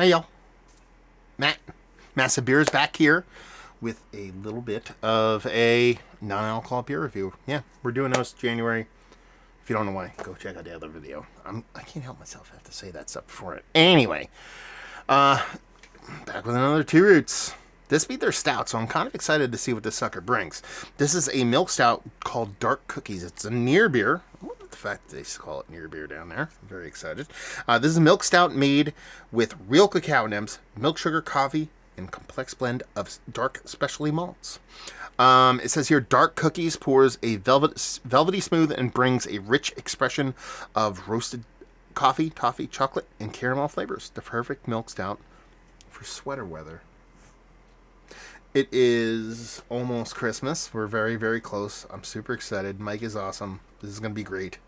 Hey y'all, Matt. Massive Beers back here with a little bit of a non-alcoholic beer review. Yeah, we're doing those January. If you don't know why, go check out the other video. I can't help myself. I have to say that stuff before it. Anyway, back with another Two Roots. This beat their stout, so I'm kind of excited to see what this sucker brings. This is a milk stout called Dark Cookies. It's a near beer. I love the fact that they call it near beer down there. I'm very excited. This is a milk stout made with real cacao nibs, milk sugar, coffee, and complex blend of dark specialty malts. It says here, Dark Cookies pours a velvety smooth and brings a rich expression of roasted coffee, toffee, chocolate, and caramel flavors. The perfect milk stout for sweater weather. It is almost Christmas. We're very, very close. I'm super excited. Mike is awesome. This is going to be great.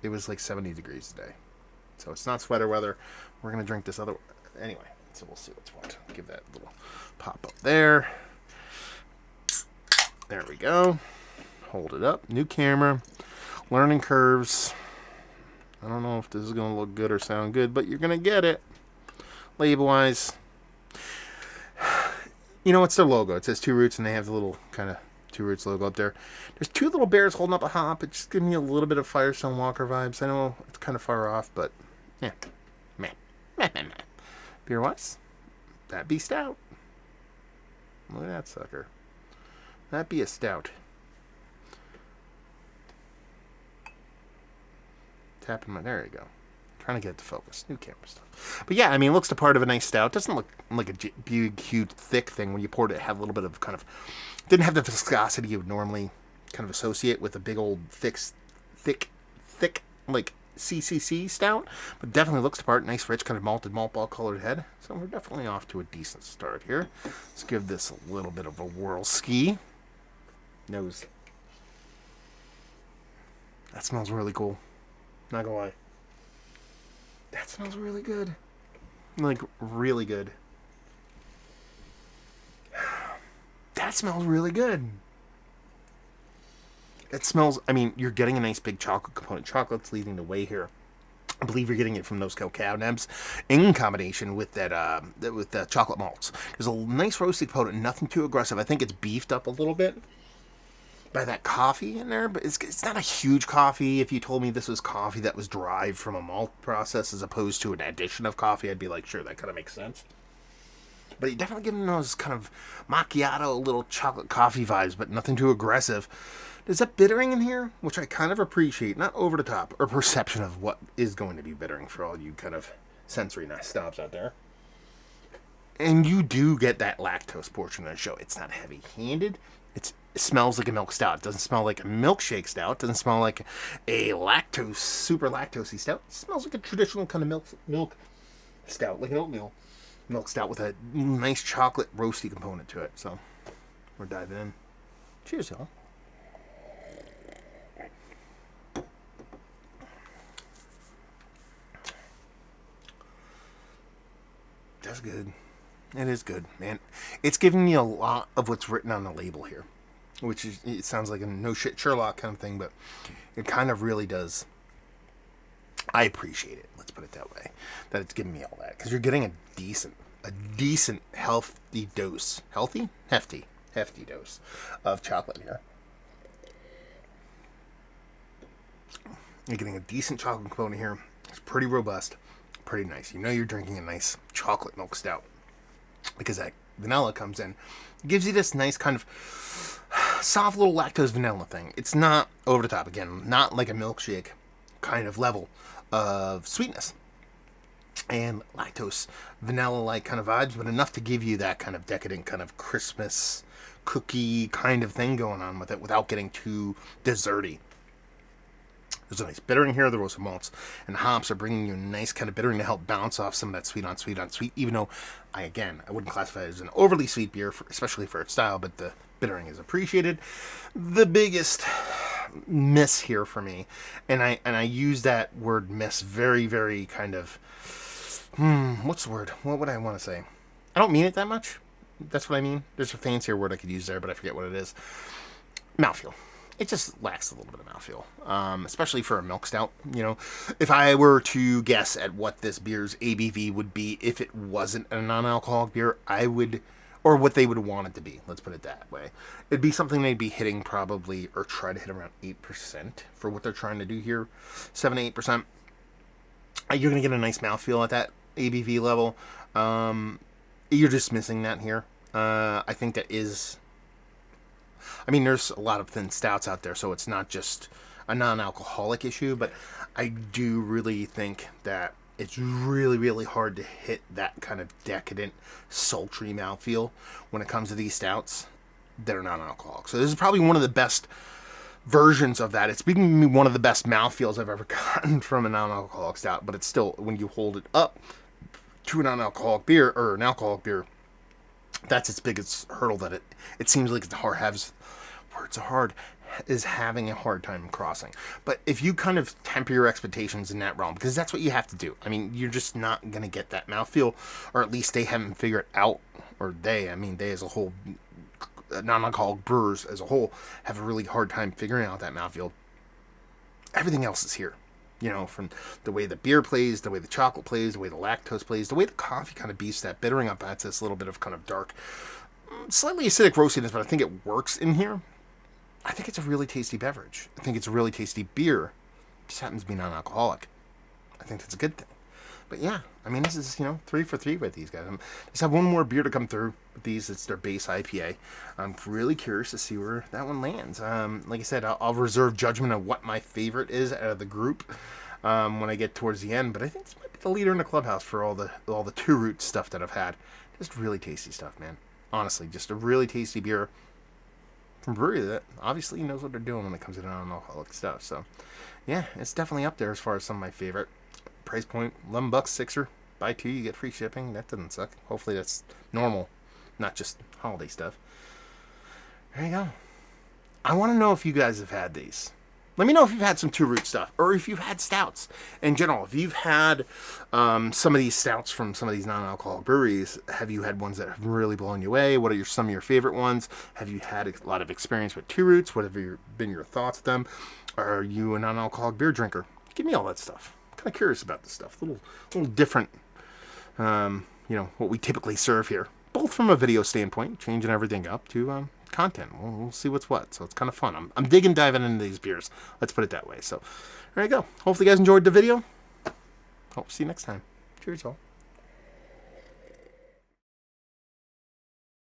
It was like 70 degrees today. So it's not sweater weather. We're going to drink this other... Anyway, so we'll see what's what. Give that little pop up there. There we go. Hold it up. New camera. Learning curves. I don't know if this is going to look good or sound good, but you're going to get it. Label-wise... You know, it's their logo. It says Two Roots, and they have the little kind of Two Roots logo up there. There's two little bears holding up a hop. It's just giving me a little bit of Firestone Walker vibes. I know it's kind of far off, but yeah. Meh. Beer-wise, that'd be stout. Look at that sucker. That'd be a stout. Tapping my... There you go. Trying to get it to focus. New camera stuff. But yeah, I mean, it looks the part of a nice stout. Doesn't look like a big, huge, thick thing. When you poured it, it had a little bit of kind of... Didn't have the viscosity you would normally kind of associate with a big old thick, like CCC stout. But definitely looks the part. Nice, rich, kind of malted malt ball colored head. So we're definitely off to a decent start here. Let's give this a little bit of a whirl ski. Nose. That smells really cool. Not gonna lie. That smells really good. Like, really good. That smells really good. It smells... I mean, you're getting a nice big chocolate component. Chocolate's leading the way here. I believe you're getting it from those cacao nibs in combination with that with the chocolate malts. There's a nice roasted component, nothing too aggressive. I think it's beefed up a little bit by that coffee in there, but it's not a huge coffee. If you told me this was coffee that was derived from a malt process as opposed to an addition of coffee, I'd be like, sure, that kind of makes sense. But you're definitely getting those kind of macchiato, little chocolate coffee vibes, but nothing too aggressive. There's that bittering in here, which I kind of appreciate. Not over the top, or perception of what is going to be bittering for all you kind of sensory snobs out there. And you do get that lactose portion of the show. It's not heavy-handed. It smells like a milk stout. It doesn't smell like a milkshake stout. It doesn't smell like a super lactosey stout. It smells like a traditional kind of milk stout, like an oatmeal milk stout with a nice chocolate roasty component to it. So we're diving in. Cheers, y'all. That's good. It is good, man. It's giving me a lot of what's written on the label here, which is, it sounds like a no shit Sherlock kind of thing, but it kind of really does. I appreciate it. Let's put it that way. That it's giving me all that, because you're getting a decent healthy dose, hefty dose of chocolate here. You're getting a decent chocolate component here. It's pretty robust, pretty nice. You know you're drinking a nice chocolate milk stout, because that vanilla comes in. It gives you this nice kind of soft little lactose vanilla thing. It's not over the top. Again, not like a milkshake kind of level of sweetness and lactose vanilla-like kind of vibes, but enough to give you that kind of decadent kind of Christmas cookie kind of thing going on with it without getting too desserty. There's a nice bittering here. The roasted malts and hops are bringing you a nice kind of bittering to help bounce off some of that sweet on sweet, even though, I wouldn't classify it as an overly sweet beer, especially for its style, but the bittering is appreciated. The biggest miss here for me, and I use that word miss very, very kind of, what's the word? What would I want to say? I don't mean it that much. That's what I mean. There's a fancier word I could use there, but I forget what it is. Mouthfeel. it just lacks a little bit of mouthfeel, especially for a milk stout. You know, if I were to guess at what this beer's ABV would be if it wasn't a non-alcoholic beer, I would, or what they would want it to be. Let's put it that way. It'd be something they'd be hitting probably, or try to hit around 8% for what they're trying to do here, 7 to 8%. You're gonna get a nice mouthfeel at that ABV level. You're just missing that here. I think that is. I mean, there's a lot of thin stouts out there, so it's not just a non-alcoholic issue, but I do really think that it's really, really hard to hit that kind of decadent, sultry mouthfeel when it comes to these stouts that are non-alcoholic. So this is probably one of the best versions of that. It's been one of the best mouthfeels I've ever gotten from a non-alcoholic stout, but it's still, when you hold it up to a non-alcoholic beer, or an alcoholic beer, that's its biggest hurdle that it seems like it's hard, is having a hard time crossing. But if you kind of temper your expectations in that realm, because that's what you have to do. I mean, you're just not going to get that mouthfeel, or at least they haven't figured out, or they as a whole, non-alcoholic brewers as a whole, have a really hard time figuring out that mouthfeel. Everything else is here. You know, from the way the beer plays, the way the chocolate plays, the way the lactose plays, the way the coffee kind of beats that bittering up, adds this little bit of kind of dark, slightly acidic roastiness, but I think it works in here. I think it's a really tasty beverage. I think it's a really tasty beer. It just happens to be non-alcoholic. I think that's a good thing. But yeah, I mean, this is, 3 for 3 with these guys. Just have one more beer to come through with these. It's their base IPA. I'm really curious to see where that one lands. Like I said, I'll reserve judgment of what my favorite is out of the group when I get towards the end. But I think this might be the leader in the clubhouse for all the two root stuff that I've had. Just really tasty stuff, man. Honestly, just a really tasty beer from a brewery that obviously knows what they're doing when it comes to non-alcoholic stuff. So yeah, it's definitely up there as far as some of my favorite. Price point, $11, sixer. Buy 2, you get free shipping. That doesn't suck. Hopefully that's normal, not just holiday stuff. There you go. I want to know if you guys have had these. Let me know if you've had some two-root stuff, or if you've had stouts in general. If you've had some of these stouts from some of these non-alcoholic breweries, have you had ones that have really blown you away? What are some of your favorite ones? Have you had a lot of experience with two-roots? What have been your thoughts with them? Are you a non-alcoholic beer drinker? Give me all that stuff. Kind of curious about this stuff. A little different, what we typically serve here. Both from a video standpoint, changing everything up, to content. We'll see what's what. So it's kind of fun. I'm digging, diving into these beers. Let's put it that way. So there you go. Hopefully you guys enjoyed the video. Hope to see you next time. Cheers, all.